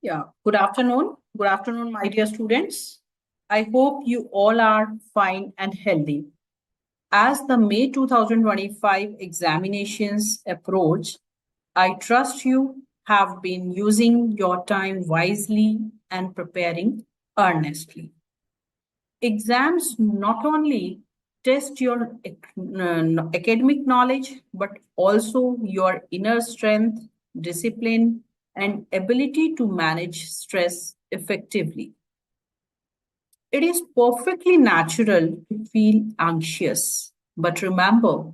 Yeah, good afternoon. Good afternoon, my dear students. I hope you all are fine and healthy. As the May 2025 examinations approach, I trust you have been using your time wisely and preparing earnestly. Exams not only test your academic knowledge, but also your inner strength, discipline, and ability to manage stress effectively. It is perfectly natural to feel anxious, but remember,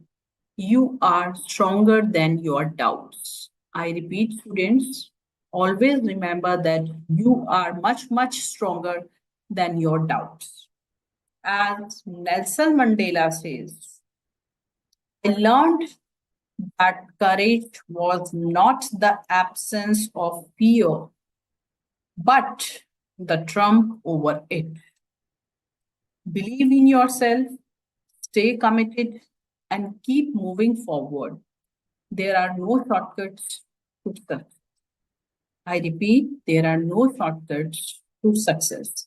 you are stronger than your doubts. I repeat, students, always remember that you are much, much stronger than your doubts. As Nelson Mandela says, I learned that courage was not the absence of fear, but the trump over it. Believe in yourself, stay committed, and keep moving forward. There are no shortcuts to success. I repeat, there are no shortcuts to success.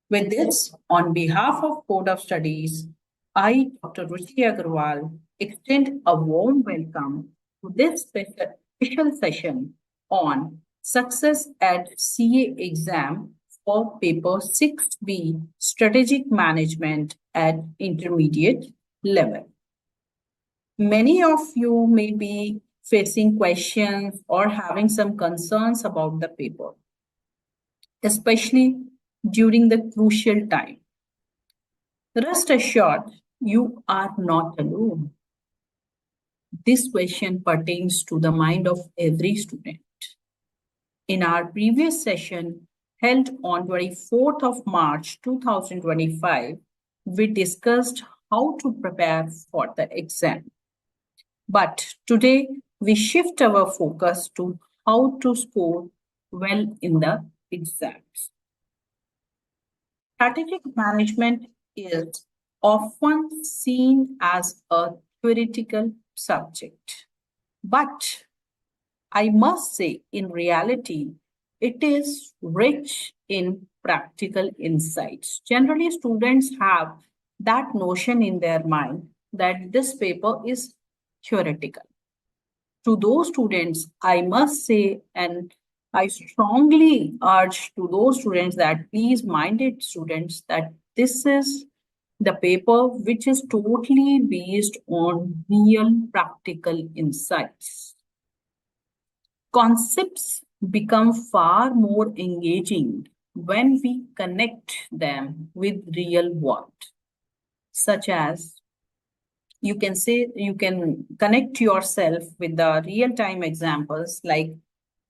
With this, on behalf of Code of Studies, I, Dr. Ruchi Agarwal, extend a warm welcome to this special session on Success at CA exam for paper 6B Strategic Management at Intermediate level. Many of you may be facing questions or having some concerns about the paper, especially during the crucial time. Rest assured, you are not alone. This question pertains to the mind of every student. In our previous session, held on 24th of March 2025, we discussed how to prepare for the exam. But today, we shift our focus to how to score well in the exams. Strategic management is often seen as a theoretical subject. But I must say, in reality, it is rich in practical insights. Generally, students have that notion in their mind that this paper is theoretical. To those students, I must say, and I strongly urge to those students that please minded students that this is the paper which is totally based on real practical insights. Concepts become far more engaging when we connect them with real world, such as you can connect yourself with the real-time examples like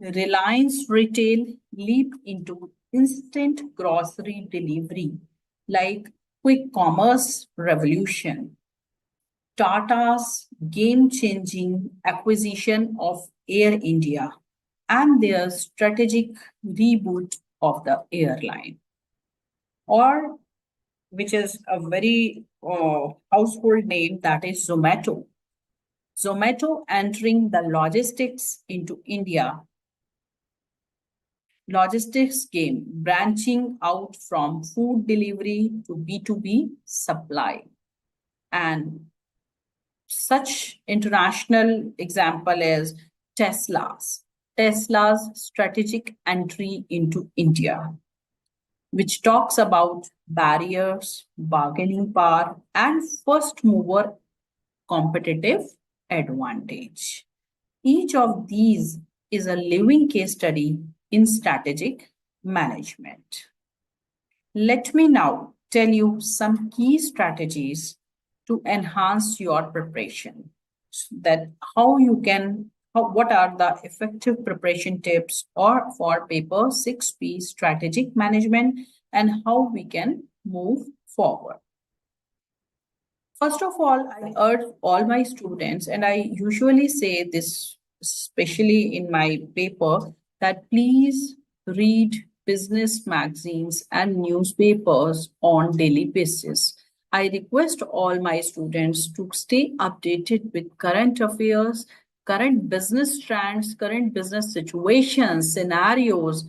Reliance Retail leap into instant grocery delivery, like quick commerce revolution, Tata's game-changing acquisition of Air India, and their strategic reboot of the airline, or which is a very household name, that is Zomato. Zomato entering the logistics into India, logistics game, branching out from food delivery to B2B supply. And such international example is Tesla's strategic entry into India, which talks about barriers, bargaining power, and first mover competitive advantage. Each of these is a living case study in strategic management. Let me now tell you some key strategies to enhance your preparation. That how you can, what are the effective preparation tips or for paper 6B strategic management and how we can move forward. First of all, I urge all my students, and I usually say this especially in my paper, that please read business magazines and newspapers on daily basis. I request all my students to stay updated with current affairs, current business trends, current business situations, scenarios,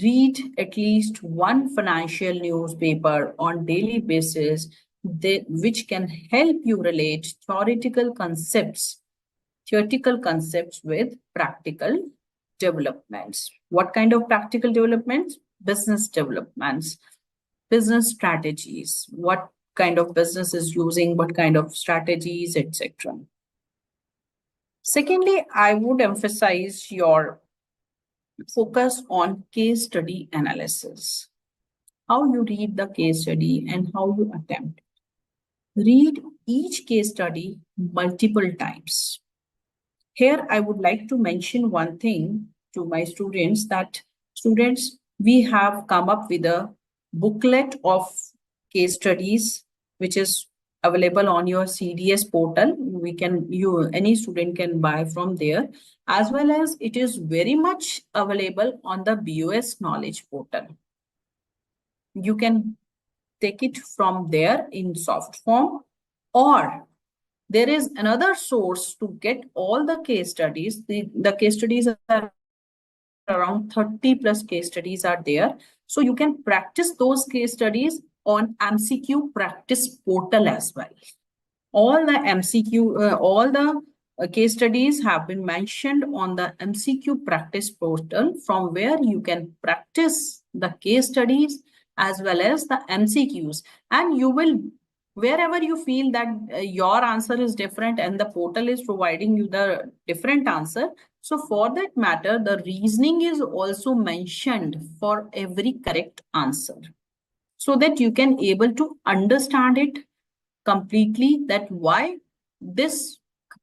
read at least one financial newspaper on daily basis, which can help you relate theoretical concepts with practical developments. What kind of practical developments? Business developments, business strategies, what kind of business is using, what kind of strategies, etc. Secondly, I would emphasize your focus on case study analysis. How you read the case study and how you attempt. Read each case study multiple times. Here, I would like to mention one thing to my students, that students, we have come up with a booklet of case studies, which is available on your CDS portal. Any student can buy from there, as well as it is very much available on the BOS knowledge portal. You can take it from there in soft form, or there is another source to get all the case studies. The case studies are around 30 plus case studies are there. So you can practice those case studies on MCQ practice portal as well. All the case studies have been mentioned on the MCQ practice portal, from where you can practice the case studies as well as the MCQs. And you will, wherever you feel that your answer is different and the portal is providing you the different answer, so for that matter, the reasoning is also mentioned for every correct answer, so that you can able to understand it completely, that why this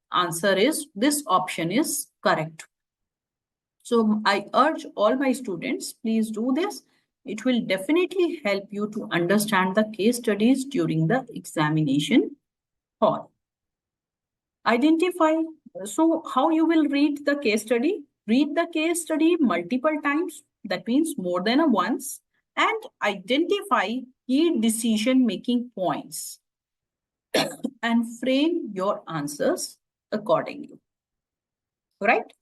option is correct. So I urge all my students, please do this. It will definitely help you to understand the case studies during the examination hall. Identify. So how you will read the case study? Read the case study multiple times. That means more than once. And identify key decision-making points and frame your answers accordingly. Right?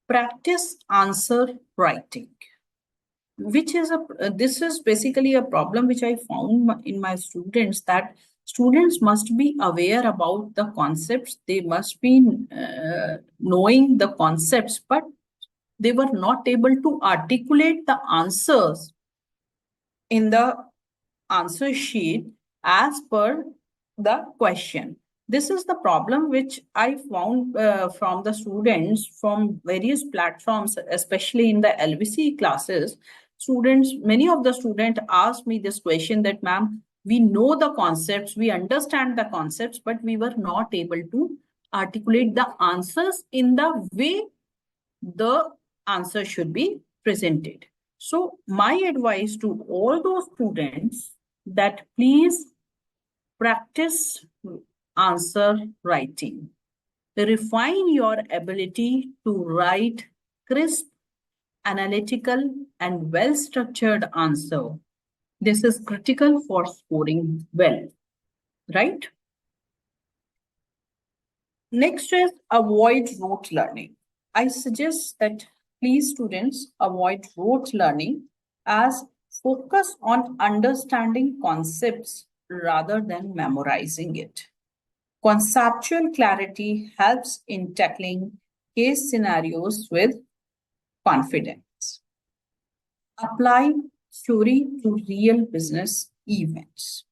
Practice answer writing, which is this is basically a problem which I found in my students, that students must be aware about the concepts. They must be knowing the concepts, but they were not able to articulate the answers in the answer sheet as per the question. This is the problem which I found from the students from various platforms, especially in the LVC classes. Many of the students asked me this question, that ma'am, we know the concepts, we understand the concepts, but we were not able to articulate the answers in the way the answer should be presented. So my advice to all those students, that please practice answer writing. Refine your ability to write crisp, analytical, and well-structured answer. This is critical for scoring well, right? Next is avoid rote learning. I suggest that please students avoid rote learning, as focus on understanding concepts rather than memorizing it. Conceptual clarity helps in tackling case scenarios with confidence. Apply theory to real business events.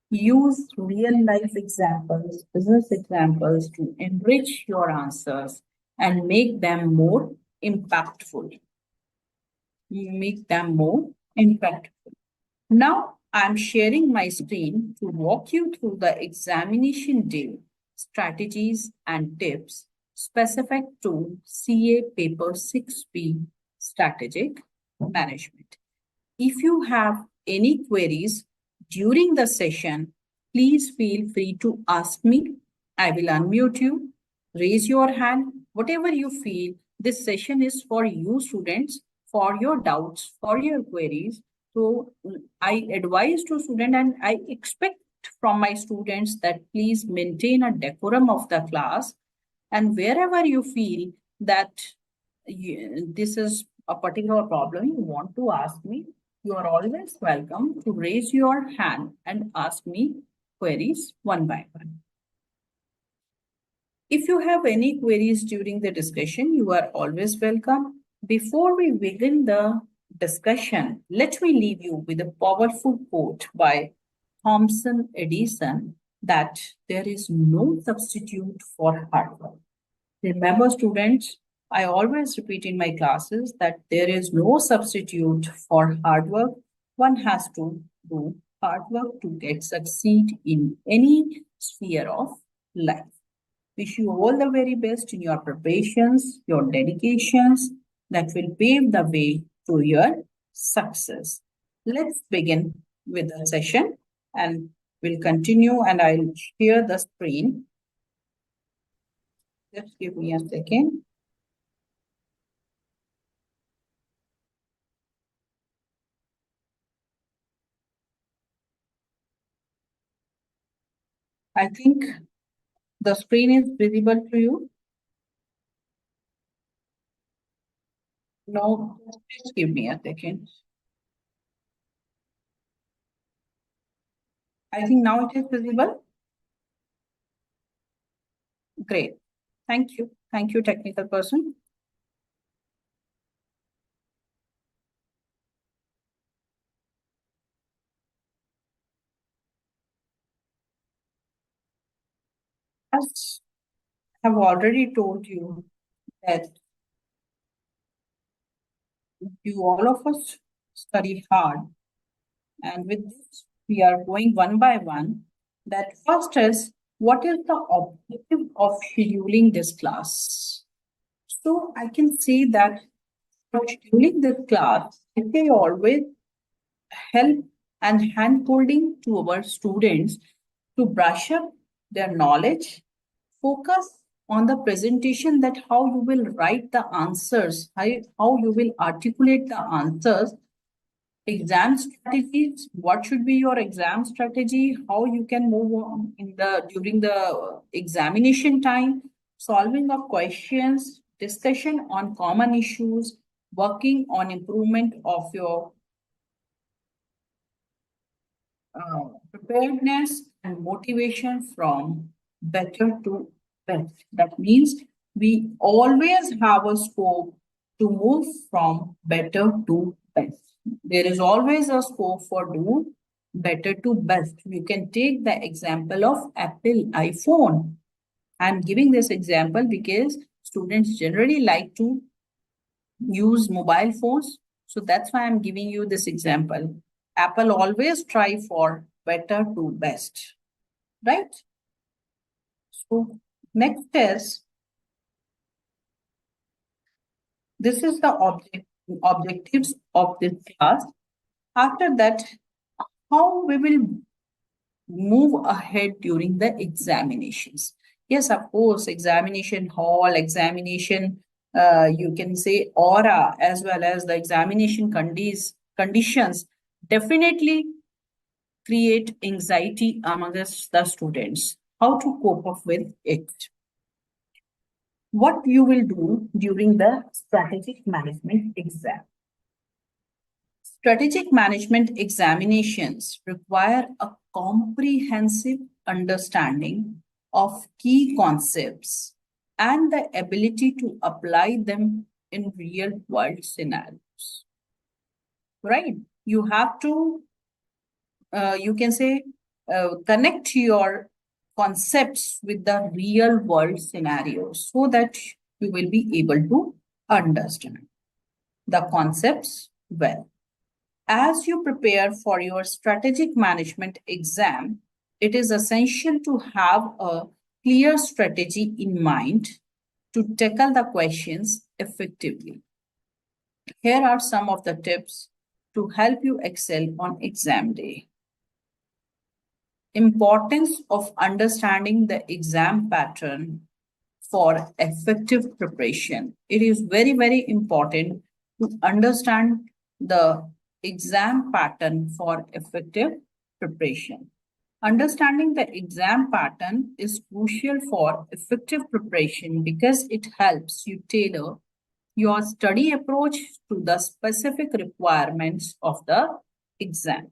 Use real-life examples, business examples, to enrich your answers and make them more impactful. Now, I'm sharing my screen to walk you through the examination day strategies and tips specific to CA Paper 6B Strategic Management. If you have any queries during the session, please feel free to ask me. I will unmute you, raise your hand, whatever you feel. This session is for you students, for your doubts, for your queries. So I advise to students, and I expect from my students, that please maintain a decorum of the class. And wherever you feel that this is a particular problem you want to ask me, you are always welcome to raise your hand and ask me queries one by one. If you have any queries during the discussion, you are always welcome. Before we begin the discussion, let me leave you with a powerful quote by Thomson Edison that there is no substitute for hard work. Remember, students, I always repeat in my classes that there is no substitute for hard work. One has to do hard work to get succeed in any sphere of life. Wish you all the very best in your preparations, your dedications that will pave the way to your success. Let's begin with the session and we'll continue and I'll share the screen. Just give me a second. I think the screen is visible to you. No, just give me a second. I think now it is visible. Great. Thank you. Thank you, technical person. As I have already told you that you all of us study hard. And with this, we are going one by one. That first is, what is the objective of scheduling this class? So I can say that for scheduling this class, I always help and hand holding to our students to brush up their knowledge, focus on the presentation that how you will write the answers, how you will articulate the answers, exam strategies, what should be your exam strategy, how you can move on in the during the examination time, solving of questions, discussion on common issues, working on improvement of your preparedness and motivation from better to best. That means we always have a scope to move from better to best. There is always a scope for do better to best. You can take the example of Apple iPhone. I'm giving this example because students generally like to use mobile phones. So that's why I'm giving you this example. Apple always try for better to best, right? So next is, this is the objectives of this class. After that, how we will move ahead during the examinations. Yes, of course, examination hall, examination, you can say aura, as well as the examination conditions definitely create anxiety amongst the students. How to cope up with it? What you will do during the strategic management exam? Strategic management examinations require a comprehensive understanding of key concepts and the ability to apply them in real world scenarios. Right? You have to, you can say, connect your concepts with the real world scenarios so that you will be able to understand the concepts well. As you prepare for your strategic management exam, it is essential to have a clear strategy in mind to tackle the questions effectively. Here are some of the tips to help you excel on exam day. Importance of understanding the exam pattern for effective preparation. It is very, very important to understand the exam pattern for effective preparation. Understanding the exam pattern is crucial for effective preparation because it helps you tailor your study approach to the specific requirements of the exam.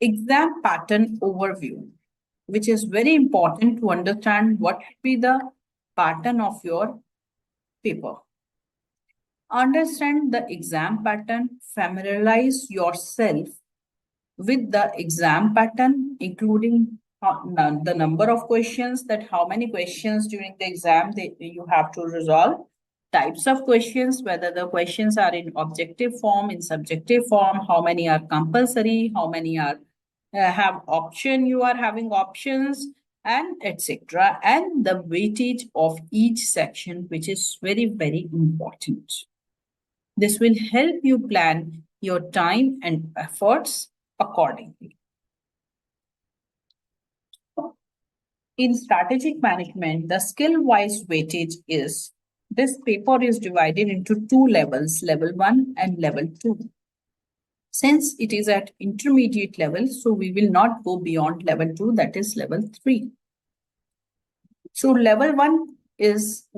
Exam pattern overview, which is very important to understand what should be the pattern of your paper. Understand the exam pattern, familiarize yourself with the exam pattern, including the number of questions, that how many questions during the exam you have to resolve, types of questions, whether the questions are in objective form, in subjective form, how many are compulsory, how many are have option, you are having options, and etc. And the weightage of each section, which is very, very important. This will help you plan your time and efforts accordingly. In strategic management, the skill-wise weightage is, this paper is divided into two levels, level 1 and level 2. Since it is at intermediate level, so we will not go beyond level 2, that is level 3. So level 1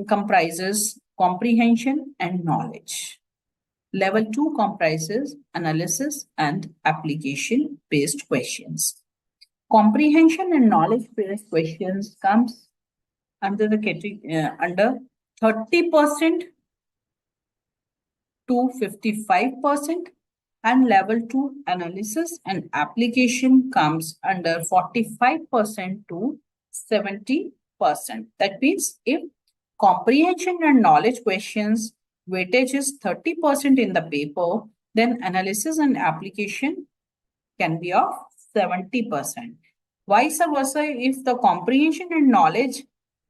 comprises comprehension and knowledge. Level 2 comprises analysis and application-based questions. Comprehension and knowledge-based questions comes under the category under 30% to 55%, and level 2 analysis and application comes under 45% to 70%. That means if comprehension and knowledge questions weightage is 30% in the paper, then analysis and application can be of 70%. Vice versa, if the comprehension and knowledge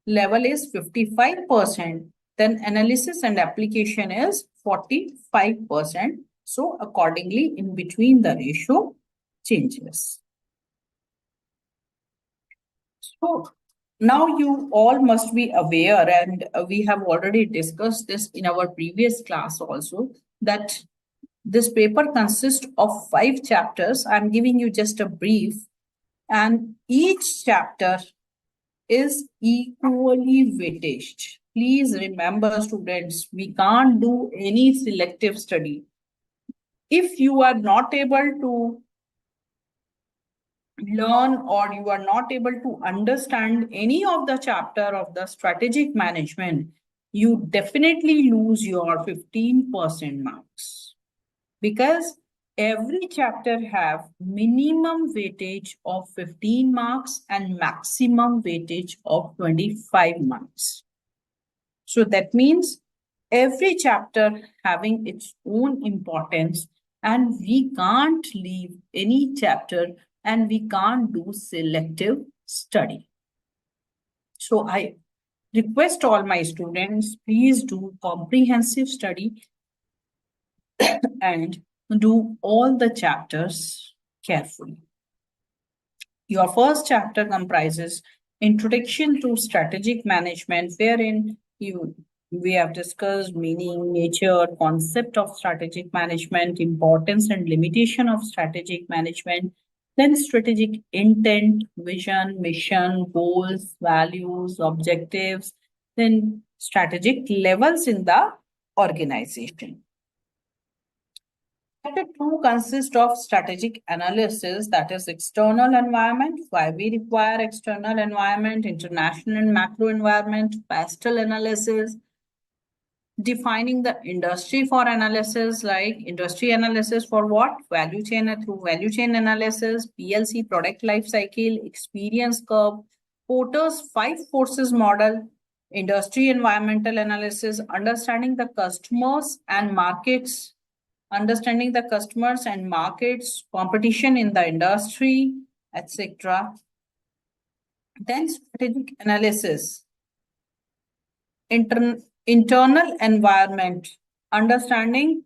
level is 55%, then analysis and application is 45%. So accordingly, in between the ratio changes. So now you all must be aware, and we have already discussed this in our previous class also, that this paper consists of 5 chapters. I'm giving you just a brief, and each chapter is equally weightaged. Please remember, students, we can't do any selective study. If you are not able to learn or you are not able to understand any of the chapter of the strategic management, you definitely lose your 15% marks, because every chapter have minimum weightage of 15 marks and maximum weightage of 25 marks. So that means every chapter having its own importance, and we can't leave any chapter and we can't do selective study. So I request all my students, please do comprehensive study and do all the chapters carefully. Your first chapter comprises Introduction to Strategic Management, wherein we have discussed meaning, nature, concept of strategic management, importance and limitation of strategic management, then strategic intent, vision, mission, goals, values, objectives, then strategic levels in the organization. Chapter 2 consists of strategic analysis, that is external environment, why we require external environment, international and macro environment, pastel analysis, defining the industry for analysis, like industry analysis for what? Value chain, through value chain analysis, PLC, product life cycle, experience curve, Porter's 5 forces model, industry environmental analysis, understanding the customers and markets, competition in the industry, etc. Then strategic analysis, internal environment, understanding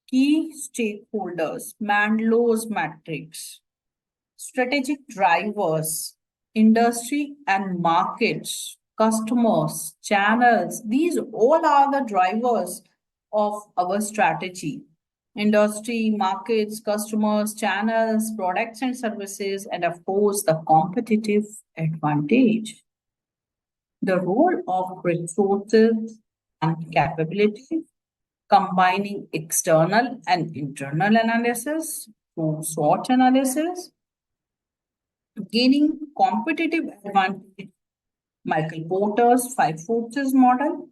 key stakeholders, Mandlow's matrix, strategic drivers, industry and markets, customers, channels. These all are the drivers of our strategy. Industry, markets, customers, channels, products and services, and of course, the competitive advantage. The role of resources and capabilities, combining external and internal analysis through SWOT analysis, gaining competitive advantage, Michael Porter's five forces model.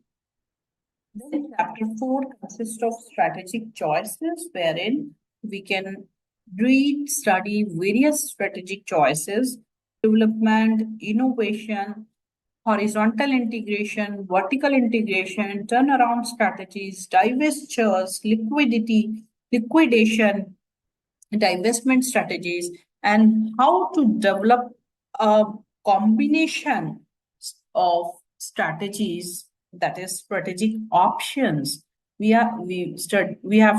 Then chapter 4 consists of strategic choices, wherein we can read, study various strategic choices, development, innovation, horizontal integration, vertical integration, turnaround strategies, divestitures, liquidity, liquidation, divestment strategies, and how to develop a combination of strategies, that is strategic options. We have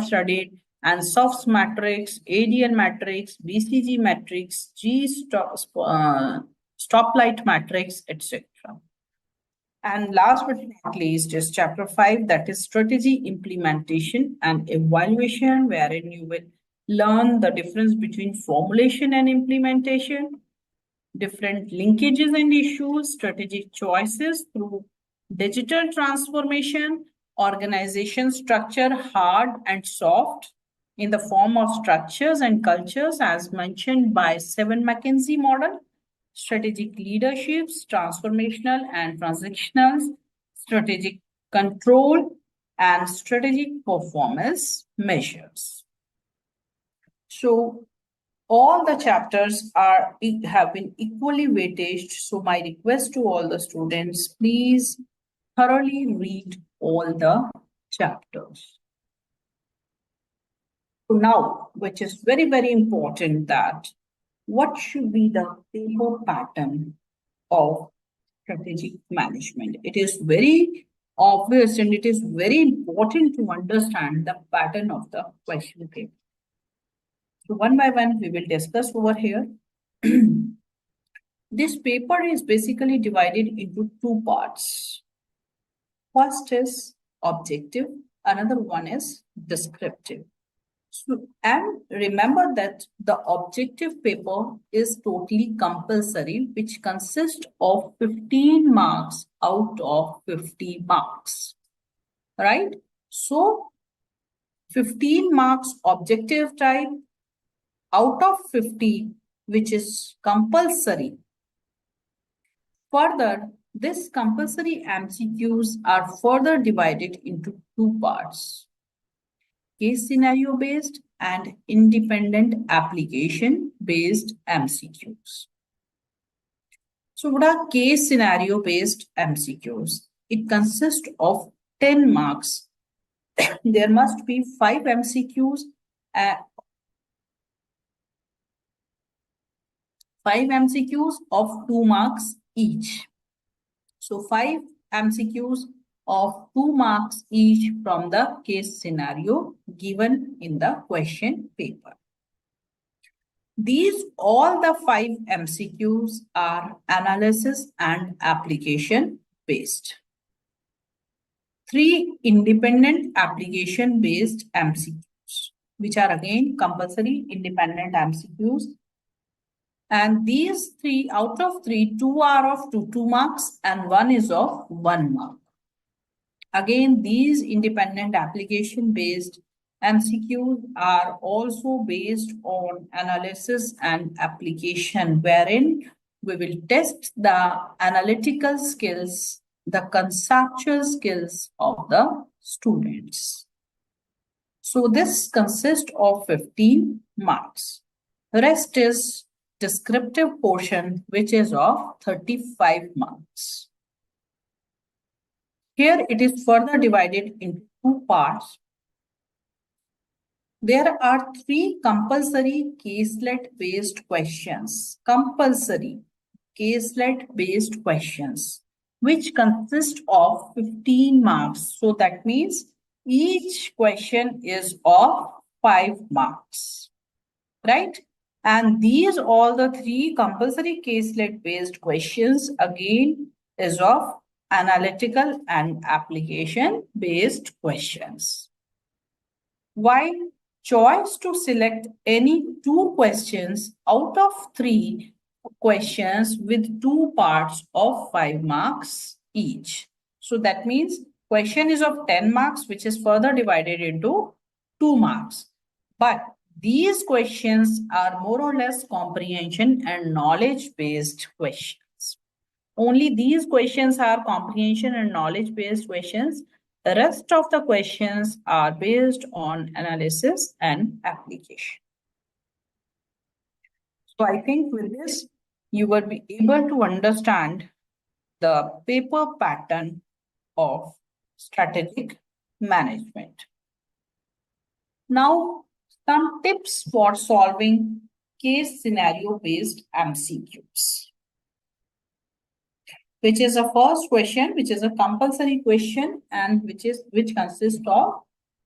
studied and soft matrix, ADN matrix, BCG matrix, stoplight matrix, etc. And last but not least is chapter 5, that is strategy implementation and evaluation, wherein you will learn the difference between formulation and implementation, different linkages and issues, strategic choices through digital transformation, organization structure, hard and soft, in the form of structures and cultures as mentioned by 7 McKinsey model, strategic leaderships, transformational and transactional, strategic control, and strategic performance measures. So all the chapters have been equally weightaged. So my request to all the students, please thoroughly read all the chapters. So now, which is very, very important, that what should be the paper pattern of strategic management? It is very obvious and it is very important to understand the pattern of the question paper. So one by one, we will discuss over here. This paper is basically divided into two parts. First is objective, another one is descriptive. So, and remember that the objective paper is totally compulsory, which consists of 15 marks out of 50 marks, right? So 15 marks objective type out of 50, which is compulsory. Further, this compulsory MCQs are further divided into two parts: case scenario based and independent application based MCQs. So what are case scenario based MCQs? It consists of 10 marks. There must be 5 MCQs, 5 MCQs of 2 marks each. So 5 MCQs of 2 marks each from the case scenario given in the question paper. These all the 5 MCQs are analysis and application based. 3 independent application based MCQs, which are again compulsory independent MCQs. And these 3 out of 3, 2 are of 2 marks and 1 is of 1 mark. Again, these independent application based MCQs are also based on analysis and application, wherein we will test the analytical skills, the conceptual skills of the students. So this consists of 15 marks. The rest is descriptive portion, which is of 35 marks. Here it is further divided into two parts. There are 3 compulsory caselet-based questions. Compulsory caselet-based questions, which consist of 15 marks. So that means each question is of 5 marks, right? And these all the 3 compulsory caselet-based questions again is of analytical and application-based questions. While choice to select any 2 questions out of 3 questions with 2 parts of 5 marks each. So that means question is of 10 marks, which is further divided into 2 marks. But these questions are more or less comprehension and knowledge-based questions. Only these questions are comprehension and knowledge-based questions. The rest of the questions are based on analysis and application. So I think with this, you will be able to understand the paper pattern of strategic management. Now, some tips for solving case scenario-based MCQs, which is a first question, which is a compulsory question, and which consists of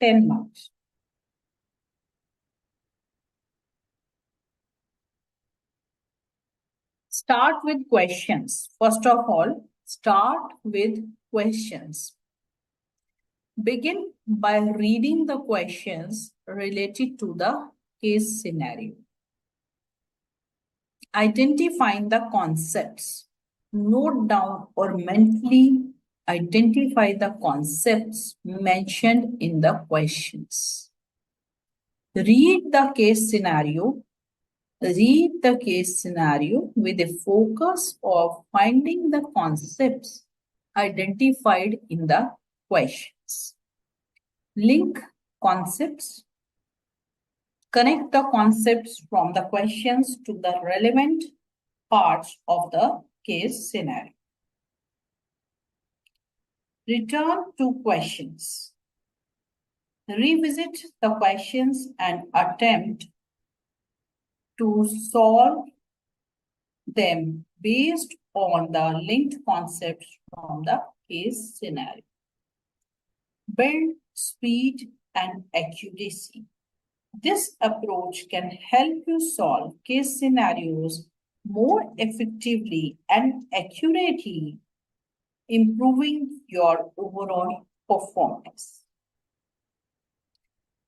10 marks. Start with questions. First of all, start with questions. Begin by reading the questions related to the case scenario. Identifying the concepts. Note down or mentally identify the concepts mentioned in the questions. Read the case scenario. Read the case scenario with a focus of finding the concepts identified in the questions. Link concepts. Connect the concepts from the questions to the relevant parts of the case scenario. Return to questions. Revisit the questions and attempt to solve them based on the linked concepts from the case scenario. Build speed and accuracy. This approach can help you solve case scenarios more effectively and accurately, improving your overall performance.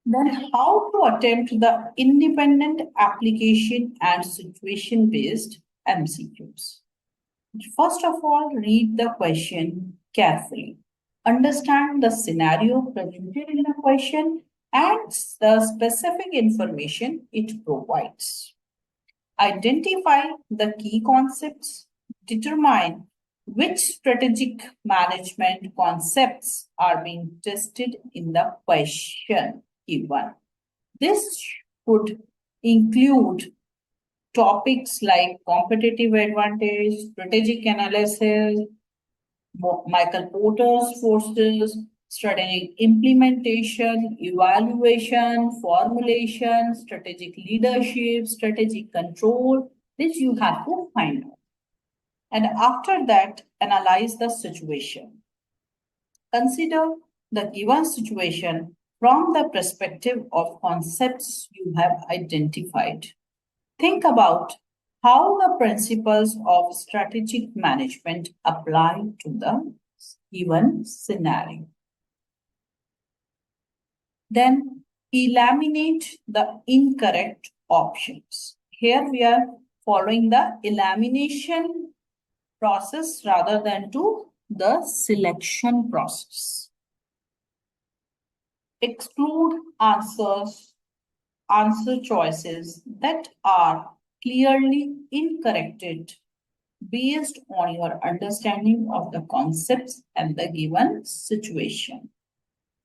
Then how to attempt the independent application and situation-based MCQs. First of all, read the question carefully. Understand the scenario presented in the question and the specific information it provides. Identify the key concepts. Determine which strategic management concepts are being tested in the question given. This could include topics like competitive advantage, strategic analysis, Michael Porter's forces, strategic implementation, evaluation, formulation, strategic leadership, strategic control. This you have to find out. And after that, analyze the situation. Consider the given situation from the perspective of concepts you have identified. Think about how the principles of strategic management apply to the given scenario. Then eliminate the incorrect options. Here we are following the elimination process rather than to the selection process. Exclude answer choices that are clearly incorrect based on your understanding of the concepts and the given situation.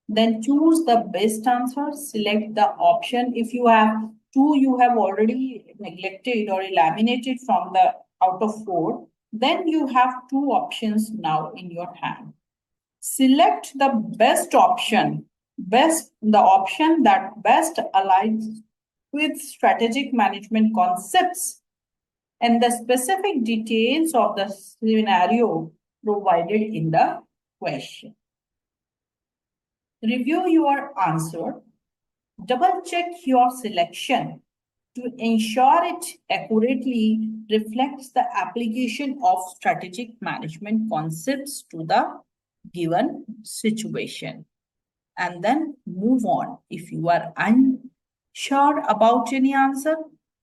Then choose the best answer. Select the option. If you have two you have already neglected or eliminated from the out of 4, then you have 2 options now in your hand. Select the best option, the option that best aligns with strategic management concepts and the specific details of the scenario provided in the question. Review your answer. Double check your selection to ensure it accurately reflects the application of strategic management concepts to the given situation. And then move on. If you are unsure about any answer,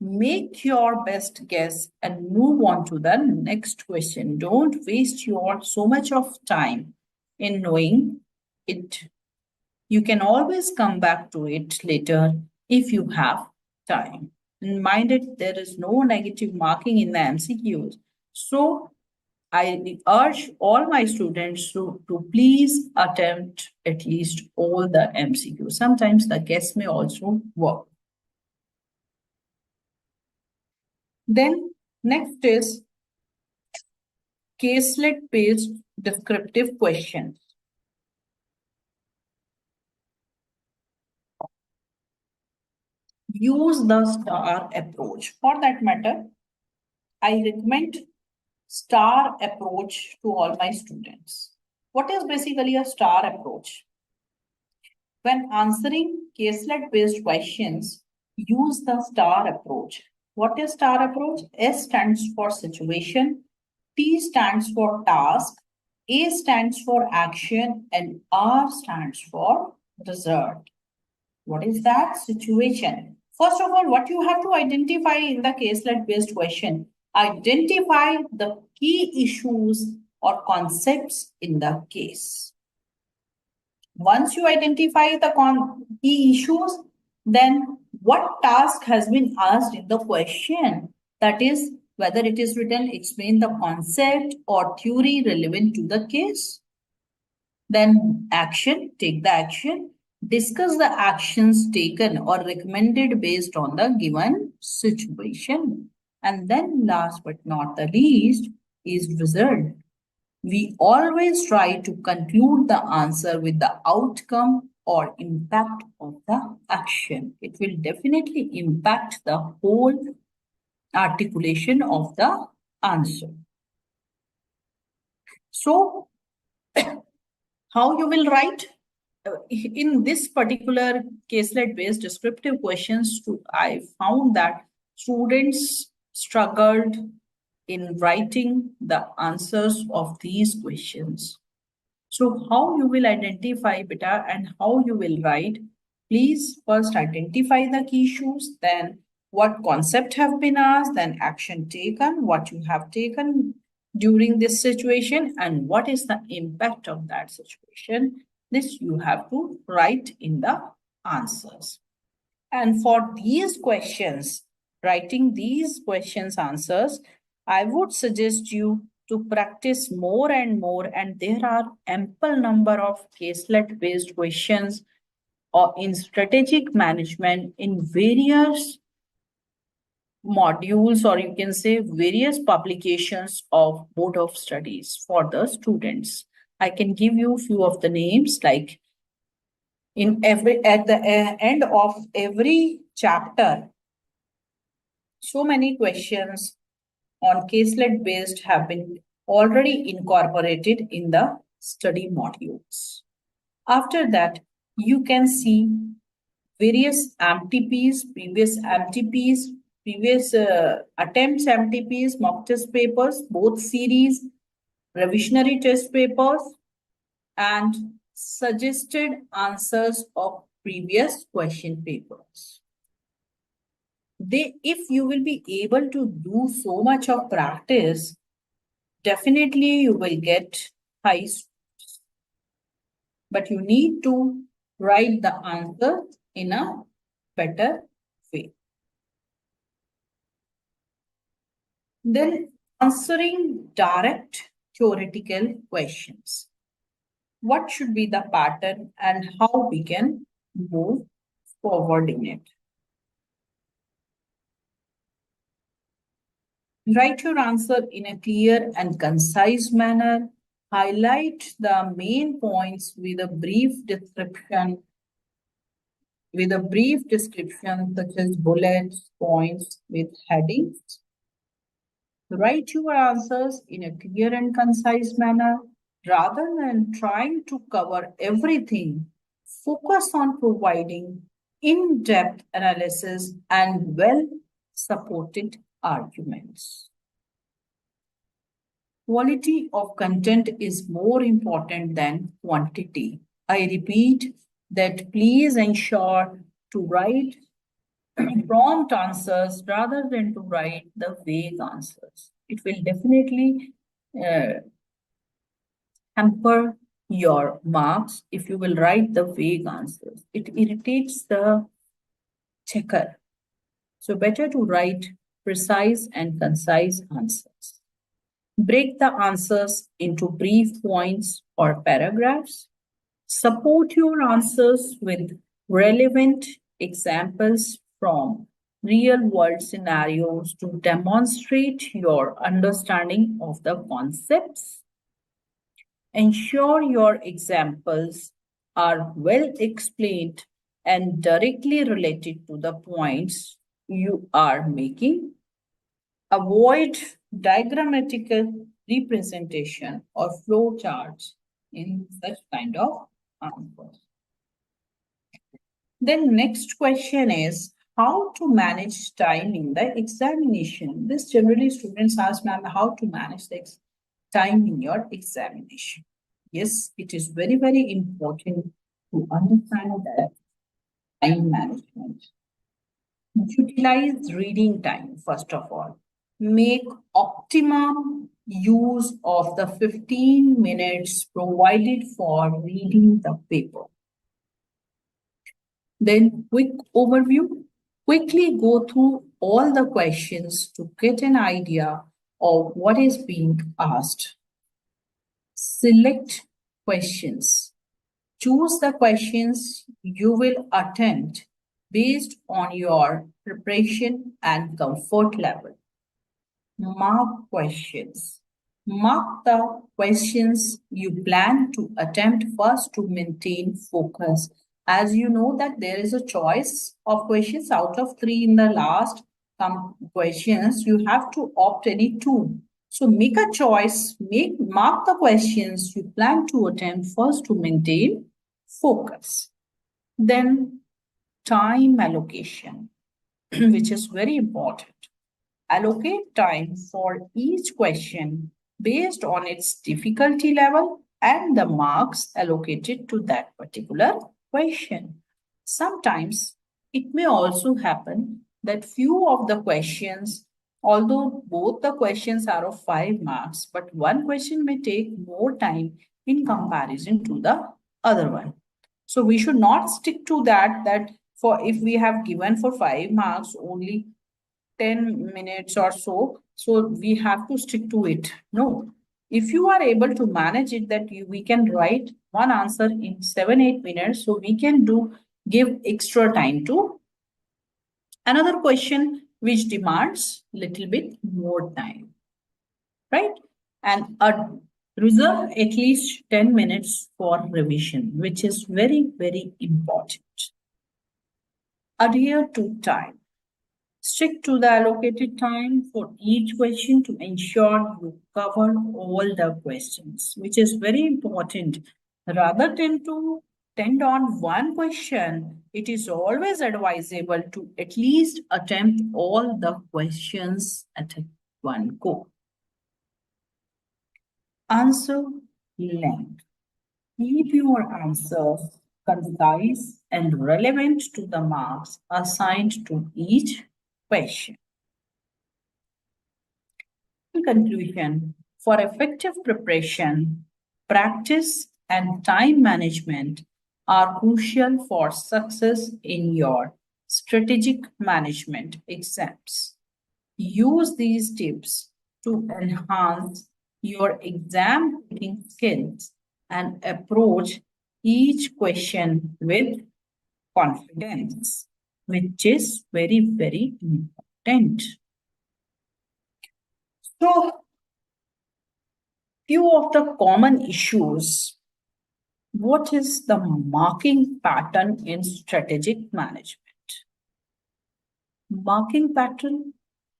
Make your best guess and move on to the next question. Don't waste your so much of time in knowing it. You can always come back to it later if you have time. And mind it, there is no negative marking in the MCQs. So I urge all my students to please attempt at least all the MCQs. Sometimes the guess may also work. Then next is caselet-based descriptive questions. Use the STAR approach. For that matter, I recommend STAR approach to all my students. What is basically a STAR approach? When answering caselet-based questions, use the STAR approach. What is STAR approach? S stands for situation, T stands for task, A stands for action, and R stands for result. What is that? Situation. First of all, what you have to identify in the caselet-based question, identify the key issues or concepts in the case. Once you identify the key issues, then what task has been asked in the question? That is, whether it is written, explain the concept or theory relevant to the case. Then action, take the action. Discuss the actions taken or recommended based on the given situation. And then last but not the least is result. We always try to conclude the answer with the outcome or impact of the action. It will definitely impact the whole articulation of the answer. So, how you will write? In this particular caselet-based descriptive questions, I found that students struggled in writing the answers of these questions. So how you will identify beta and how you will write? Please first identify the key issues, then what concept have been asked, then action taken, what you have taken during this situation, and what is the impact of that situation. This you have to write in the answers. And for these questions, writing these questions answers, I would suggest you to practice more and more, and there are ample number of caselet-based questions or in strategic management in various modules, or you can say various publications of board of studies for the students. I can give you a few of the names, like at the end of every chapter, so many questions on caselet based have been already incorporated in the study modules. After that, you can see various MTPs, previous MTPs, previous attempts MTPs, mock test papers, both series, revisionary test papers, and suggested answers of previous question papers. If you will be able to do so much of practice, definitely you will get high scores. But you need to write the answer in a better way. Then answering direct theoretical questions. What should be the pattern and how we can move forward in it? Write your answer in a clear and concise manner. Highlight the main points with a brief description, such as bullets, points with headings. Write your answers in a clear and concise manner. Rather than trying to cover everything, focus on providing in-depth analysis and well-supported arguments. Quality of content is more important than quantity. I repeat that please ensure to write prompt answers rather than to write the vague answers. It will definitely hamper your marks if you will write the vague answers. It irritates the checker. So better to write precise and concise answers. Break the answers into brief points or paragraphs. Support your answers with relevant examples from real world scenarios to demonstrate your understanding of the concepts. Ensure your examples are well explained and directly related to the points you are making. Avoid diagrammatical representation or flow charts in such kind of answers. Then next question is how to manage time in the examination. This generally students ask, ma'am, how to manage the time in your examination. Yes, it is very, very important to understand that time management. Utilize reading time, first of all. Make optimum use of the 15 minutes provided for reading the paper. Then quick overview. Quickly go through all the questions to get an idea of what is being asked. Select questions. Choose the questions you will attempt based on your preparation and comfort level. Mark questions. Mark the questions you plan to attempt first to maintain focus. As you know that there is a choice of questions out of 3 in the last questions, you have to opt any 2. So make a choice, mark the questions you plan to attempt first to maintain focus. Then time allocation, which is very important. Allocate time for each question based on its difficulty level and the marks allocated to that particular question. Sometimes it may also happen that few of the questions, although both the questions are of 5 marks, but one question may take more time in comparison to the other one. So we should not stick to that for if we have given for 5 marks only 10 minutes or so we have to stick to it. No, if you are able to manage it that we can write one answer in 7-8 minutes, so we can give extra time to another question which demands little bit more time, right? And reserve at least 10 minutes for revision, which is very, very important. Adhere to time. Stick to the allocated time for each question to ensure you cover all the questions, which is very important. Rather than to tend on one question, it is always advisable to at least attempt all the questions at one go. Answer length. Keep your answers concise and relevant to the marks assigned to each question. In conclusion, for effective preparation, practice and time management are crucial for success in your strategic management exams. Use these tips to enhance your exam writing skills and approach each question with confidence, which is very, very important. So, few of the common issues. What is the marking pattern in strategic management? Marking pattern,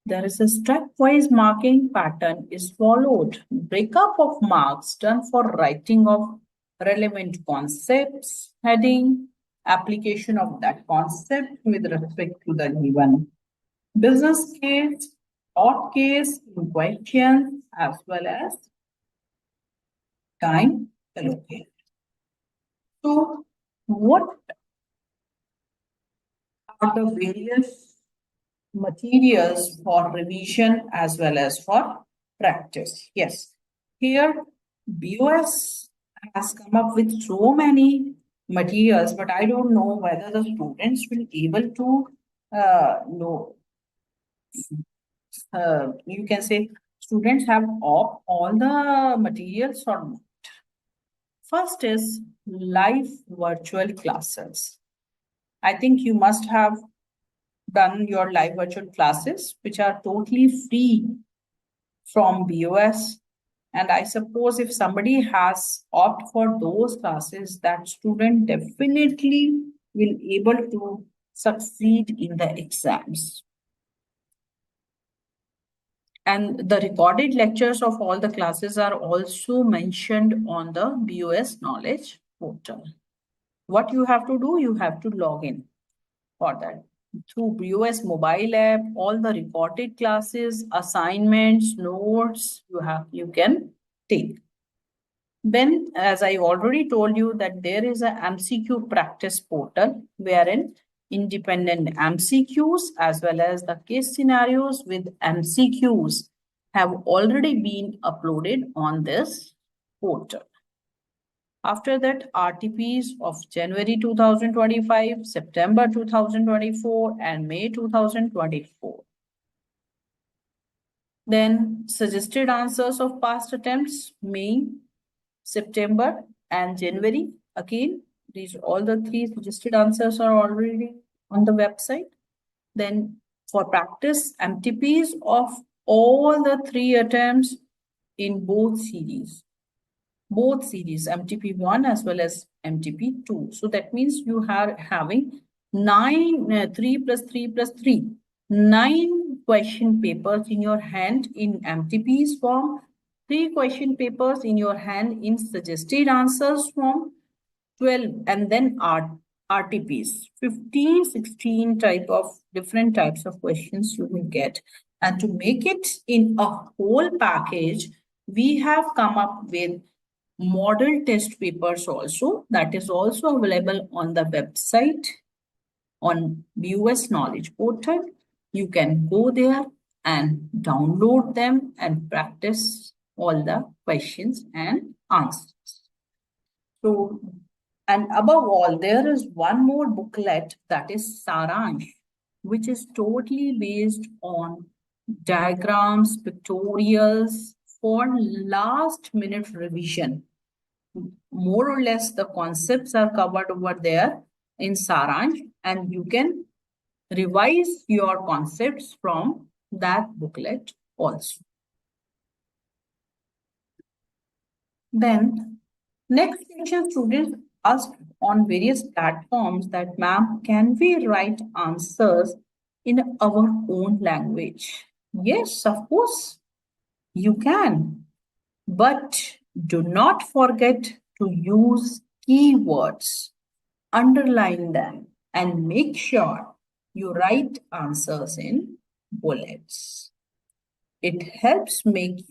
there is a stepwise marking pattern is followed. Breakup of marks done for writing of relevant concepts, heading, application of that concept with respect to the given business case, thought case, questions, as well as time allocated. So, what are the various materials for revision as well as for practice. Yes, here BOS has come up with so many materials, but I don't know whether the students will able to know. You can say students have all the materials or not. First is live virtual classes. I think you must have done your live virtual classes, which are totally free from BOS. And I suppose if somebody has opt for those classes, that student definitely will able to succeed in the exams. And the recorded lectures of all the classes are also mentioned on the BOS knowledge portal. What you have to do, you have to log in for that. Through BOS mobile app, all the recorded classes, assignments, notes you can take. Then, as I already told you, that there is a MCQ practice portal wherein independent MCQs as well as the case scenarios with MCQs have already been uploaded on this portal. After that, RTPs of January 2025, September 2024, and May 2024. Then suggested answers of past attempts, May, September, and January. Again, these all the three suggested answers are already on the website. Then for practice, MTPs of all the three attempts in both series, MTP1 as well as MTP2. So that means you are having 3 plus 3 plus 3, 9 question papers in your hand in MTP's form, 3 question papers in your hand in suggested answers form, 12, and then RTPs, 15, 16 type of different types of questions you will get. And to make it in a whole package, we have come up with model test papers also, that is also available on the website on BOS knowledge portal. You can go there and download them and practice all the questions and answers. So, and above all, there is one more booklet, that is Saransh, which is totally based on diagrams, pictorials for last minute revision. More or less the concepts are covered over there in Saransh, and you can revise your concepts from that booklet also. Then next question, students asked on various platforms that, ma'am, can we write answers in our own language? Yes, of course, you can. But do not forget to use keywords, underline them, and make sure you write answers in bullets. It helps make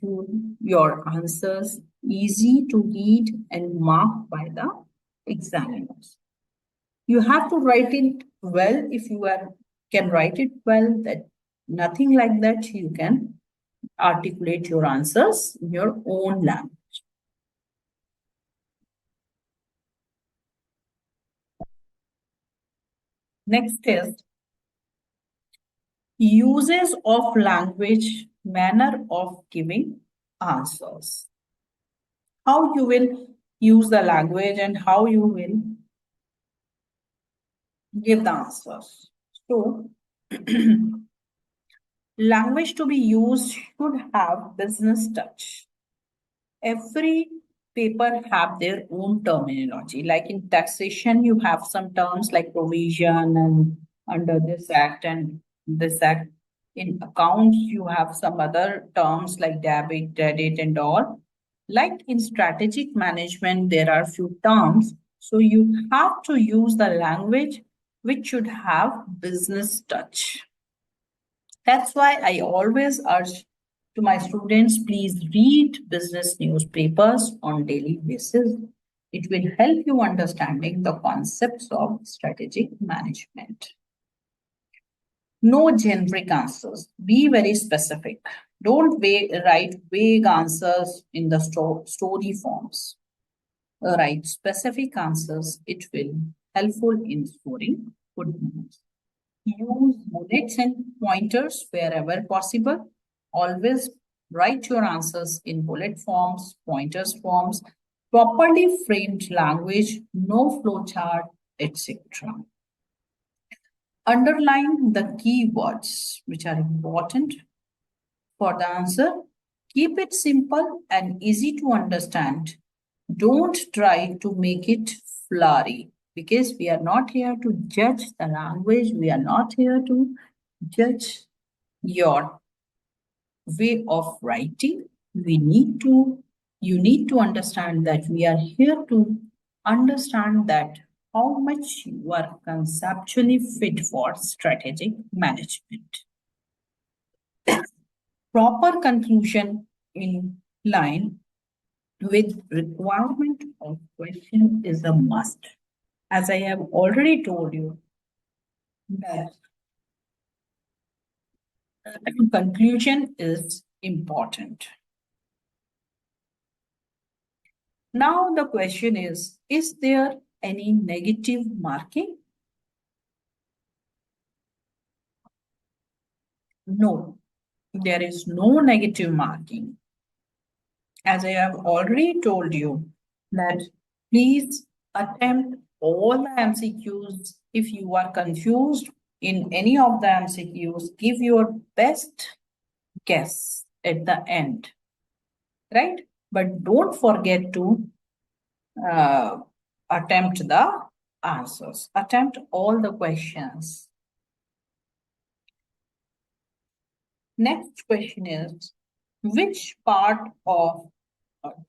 your answers easy to read and mark by the examiners. You have to write it well. If you can write it well, that nothing like that, you can articulate your answers in your own language. Next is uses of language, manner of giving answers. How you will use the language and how you will give the answers. So, language to be used should have business touch. Every paper have their own terminology. Like in taxation, you have some terms like provision and under this act and this act. In accounts, you have some other terms like debit, credit, and all. Like in strategic management, there are few terms. So you have to use the language which should have business touch. That's why I always urge to my students, please read business newspapers on daily basis. It will help you understanding the concepts of strategic management. No generic answers. Be very specific. Don't write vague answers in the story forms. Write specific answers. It will helpful in scoring good marks. Use bullets and pointers wherever possible. Always write your answers in bullet forms, pointers forms, properly framed language, no flowchart, etc. Underline the keywords which are important for the answer. Keep it simple and easy to understand. Don't try to make it flowery because we are not here to judge the language. We are not here to judge your way of writing. You need to understand that we are here to understand that how much you are conceptually fit for strategic management. Proper conclusion in line with requirement of question is a must. As I have already told you, that conclusion is important. Now the question is there any negative marking? No, there is no negative marking. As I have already told you that please attempt all the MCQs. If you are confused in any of the MCQs, give your best guess at the end, right? But don't forget to attempt the answers. Attempt all the questions. Next question is, which part of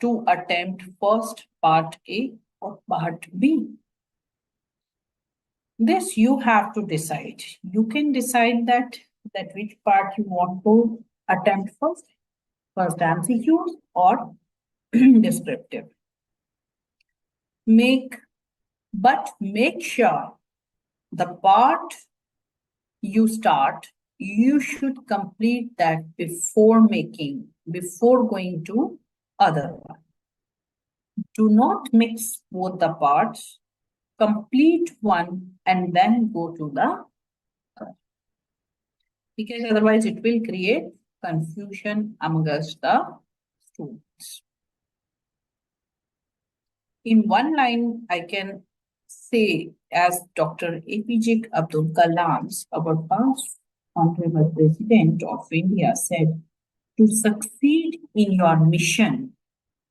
to attempt first part A or part B? This you have to decide. You can decide that which part you want to attempt first MCQs or descriptive. Make sure the part you start, you should complete that before going to other one. Do not mix both the parts. Complete one and then go to the other. Because otherwise it will create confusion amongst the students. In one line, I can say, as Dr. APJ Abdul Kalam, our past Honorable President of India, said, to succeed in your mission,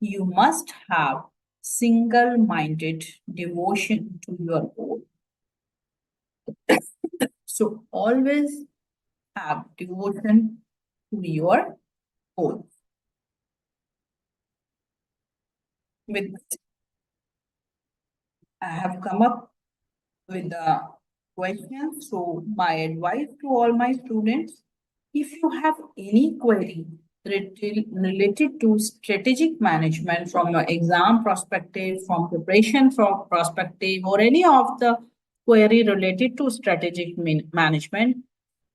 you must have single-minded devotion to your goal. So always have devotion to your goal. With I have come up with the questions. So my advice to all my students, if you have any query related to strategic management from your exam perspective, from preparation from perspective, or any of the query related to strategic management,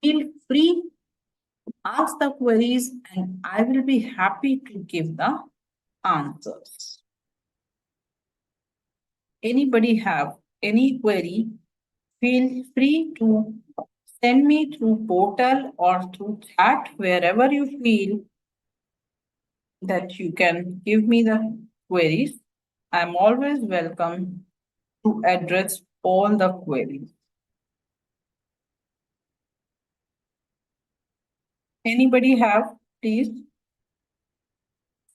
feel free to ask the queries and I will be happy to give the answers. Anybody have any query, feel free to send me through portal or through chat, wherever you feel that you can give me the queries. I'm always welcome to address all the queries. Anybody have, please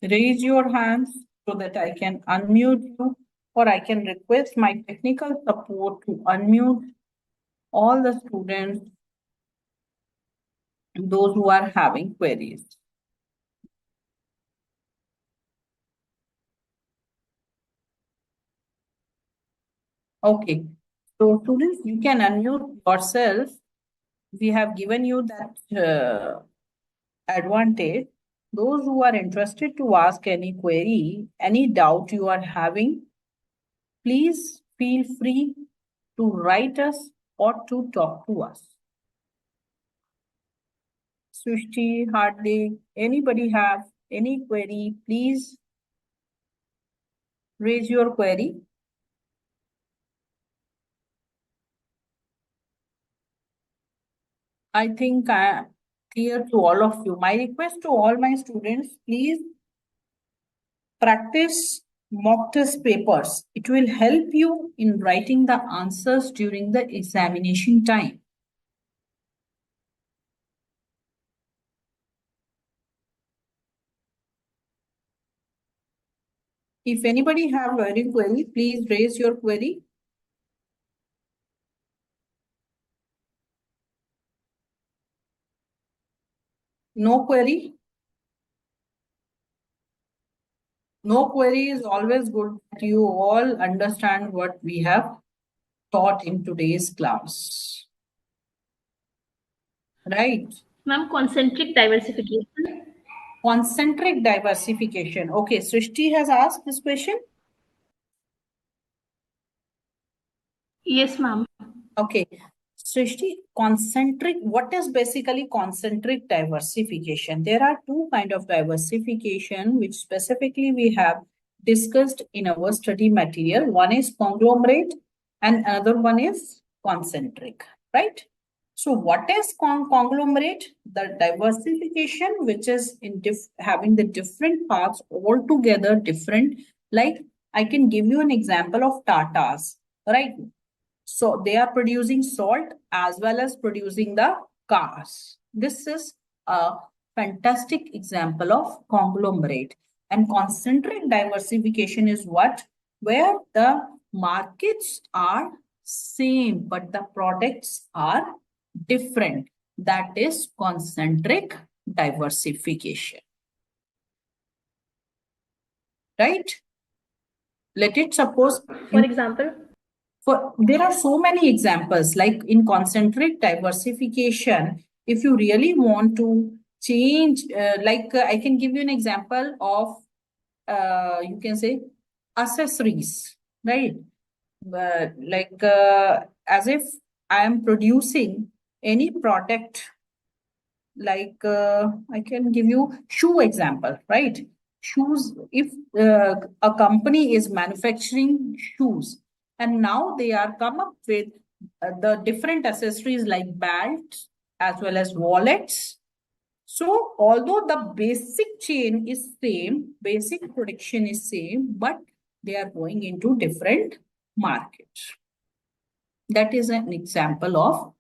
raise your hands so that I can unmute you, or I can request my technical support to unmute all the students, those who are having queries. Okay, so students, you can unmute yourself. We have given you that advantage. Those who are interested to ask any query, any doubt you are having, please feel free to write us or to talk to us. Sushti, Hardik, anybody have any query? Please raise your query. I think I am clear to all of you. My request to all my students, please practice mock test papers. It will help you in writing the answers during the examination time. If anybody have any query, please raise your query. No query? No query is always good that you all understand what we have taught in today's class. Right? Ma'am, concentric diversification. Concentric diversification. Okay, Srishti has asked this question. Yes, ma'am. Okay. Srishti, concentric, what is basically concentric diversification? There are two kind of diversification which specifically we have discussed in our study material. One is conglomerate and another one is concentric, right? So what is conglomerate? The diversification which is in having the different parts altogether different. Like I can give you an example of Tatas, right? So they are producing salt as well as producing the cars. This is a fantastic example of conglomerate. And concentric diversification is what? Where the markets are same, but the products are different. That is concentric diversification. Right? Let it suppose. For example? There are so many examples, like in concentric diversification, if you really want to change, I can give you an example of, you can say, accessories, right? As if I am producing any product, I can give you shoe example, right? Shoes, if a company is manufacturing shoes and now they are come up with the different accessories like belts as well as wallets. So although the basic chain is same, basic production is same, but they are going into different markets. That is an example of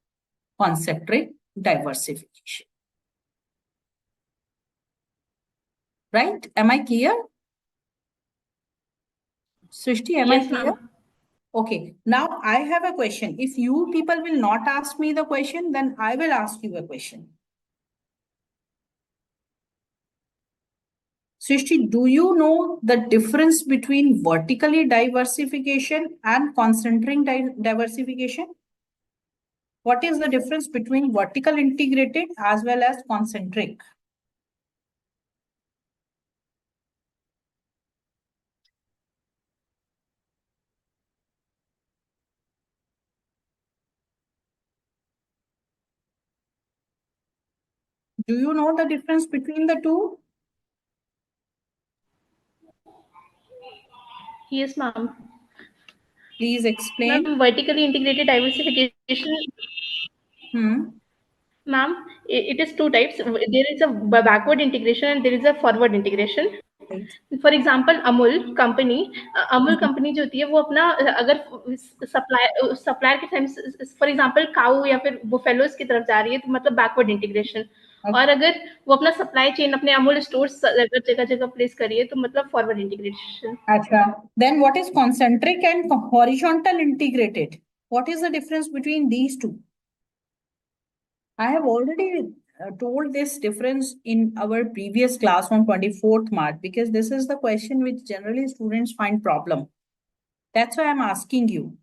concentric diversification. Right? Am I clear? Srishti, am I clear? Okay. Now I have a question. If you people will not ask me the question, then I will ask you a question. Srishti, do you know the difference between vertically diversification and concentric diversification? What is the difference between vertical integrated as well as concentric? Do you know the difference between the two? Yes, ma'am. Please explain. Ma'am, vertically integrated diversification. Ma'am, it is two types. There is a backward integration and there is a forward integration. Right. For example Amul company जो होती है वो अपना अगर supplier के time for example काऊ या फिर buffaloes की तरफ जा रही है तो मतलब बैकवर्ड इंटीग्रेशन और अगर वो अपना सप्लाई चेन अपने अमूल स्टोर्स जगह जगह प्लेस करिए तो मतलब फॉरवर्ड इंटीग्रेशन. अच्छा. Then what is concentric and horizontal integrated? What is the difference between these two? I have already told this difference in our previous class on 24th March because this is the question which generally students find problem. That's why I'm asking you.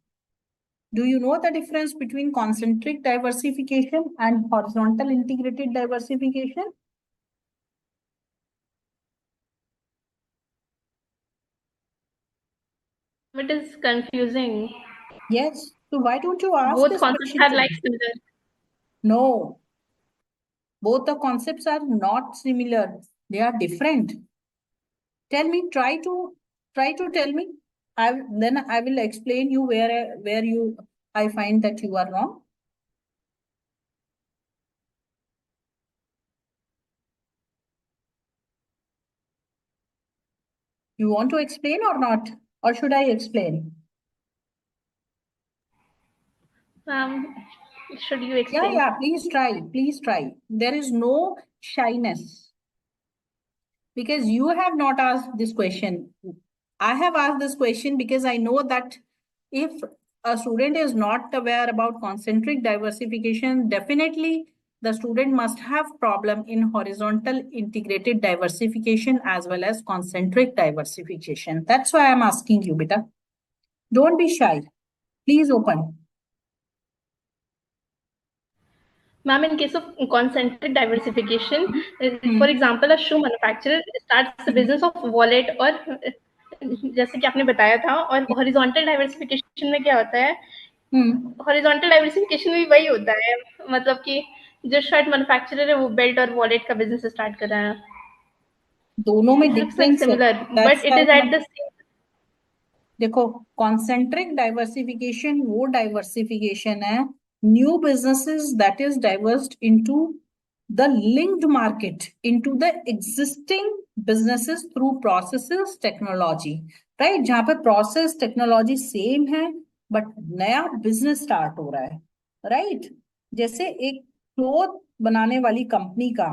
Do you know the difference between concentric diversification and horizontal integrated diversification? It is confusing. Yes. So why don't you ask Both this concepts question are to like me? similar. No. Both the concepts are not similar. They are different. Tell me, try to tell me. Then I will explain you where I find that you are wrong. You want to explain or not? Or should I explain? Should you explain? Yeah, please try. Please try. There is no shyness because you have not asked this question. I have asked this question because I know that if a student is not aware about concentric diversification, definitely the student must have problem in horizontal integrated diversification as well as concentric diversification. That's why I'm asking you, beta. Don't be shy. Please open. Ma'am, in case of concentric diversification, Hmm. for example, a shoe manufacturer starts the business of wallet और जैसे कि आपने बताया था और horizontal diversification में क्या होता है horizontal diversification में भी वही होता है मतलब कि जो शर्ट मैन्युफैक्चरर है वो बेल्ट और वॉलेट का बिजनेस स्टार्ट कर रहा है दोनों में इट लुक्स लाइक डिफरेंस है similar that's but it why is at the same देखो कॉन्सेंट्रिक डाइवर्सिफिकेशन वो डाइवर्सिफिकेशन है new businesses that is divorced into the linked market into the existing businesses through processes technology right जहां पे process technology same है but नया business start हो रहा है राइट जैसे एक क्लोथ बनाने वाली कंपनी का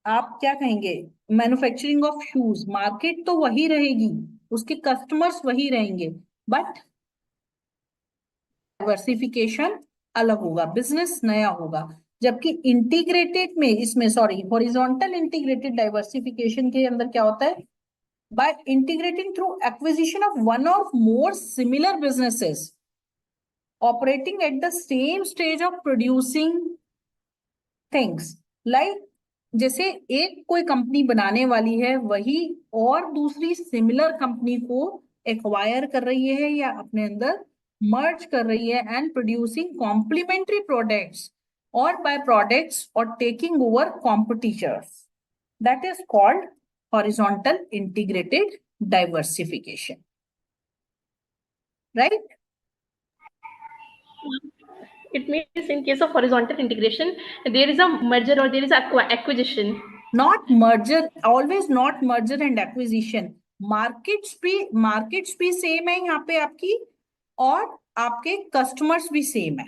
आप क्या कहेंगे मैन्युफैक्चरिंग ऑफ शूज मार्केट तो वही रहेगी उसके कस्टमर्स वही रहेंगे बट डाइवर्सिफिकेशन अलग होगा बिजनेस नया होगा जबकि इंटीग्रेटेड में इसमें सॉरी हॉरिजॉन्टल इंटीग्रेटेड डाइवर्सिफिकेशन के अंदर क्या होता है by integrating through acquisition of one or more similar businesses operating at the same stage of producing things like जैसे एक कोई कंपनी बनाने वाली है वही और दूसरी सिमिलर कंपनी को एक्वायर कर रही है या अपने अंदर मर्ज कर रही है एंड प्रोड्यूसिंग कॉम्प्लीमेंट्री प्रोडक्ट्स और बाय प्रोडक्ट्स और taking over competitors that is called horizontal integrated diversification right it means in case of horizontal integration there is a merger or there is acquisition not merger always not merger and acquisition markets भी same है यहाँ पे आपकी और आपके customers भी same है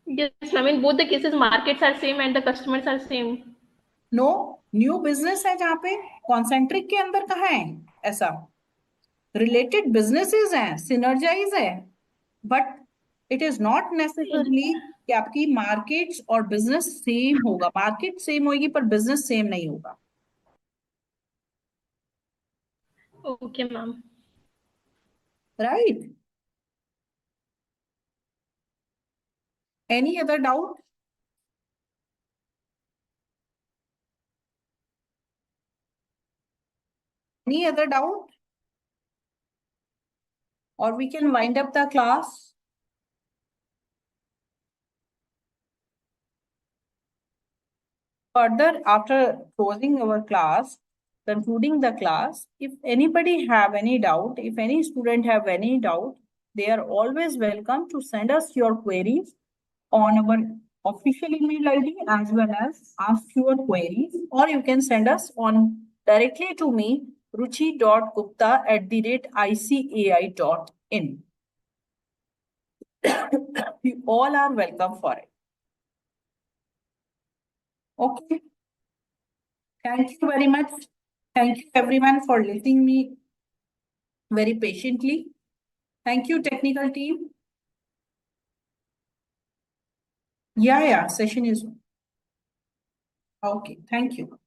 yes I mean both the cases markets are same and the customers are same no new business है जहाँ पे कॉन्सेंट्रिक के अंदर कहाँ है ऐसा रिलेटेड बिजनेसेस हैं सिनर्जाइज है but it is not necessarily कि आपकी मार्केट्स और बिजनेस सेम होगा मार्केट सेम होगी पर बिजनेस सेम नहीं होगा okay ma'am right any other doubt any other doubt or we can wind up the class further after closing our class concluding the class if anybody have any doubt if any student have any doubt they are always welcome to send us your queries on our official email id as well as ask your queries or you can send us on directly to me ruchi.gupta@icai.in you all are welcome for it okay thank you very much. Thank you everyone for listening me very patiently. Thank you, technical team. Yeah, session is okay. Thank you.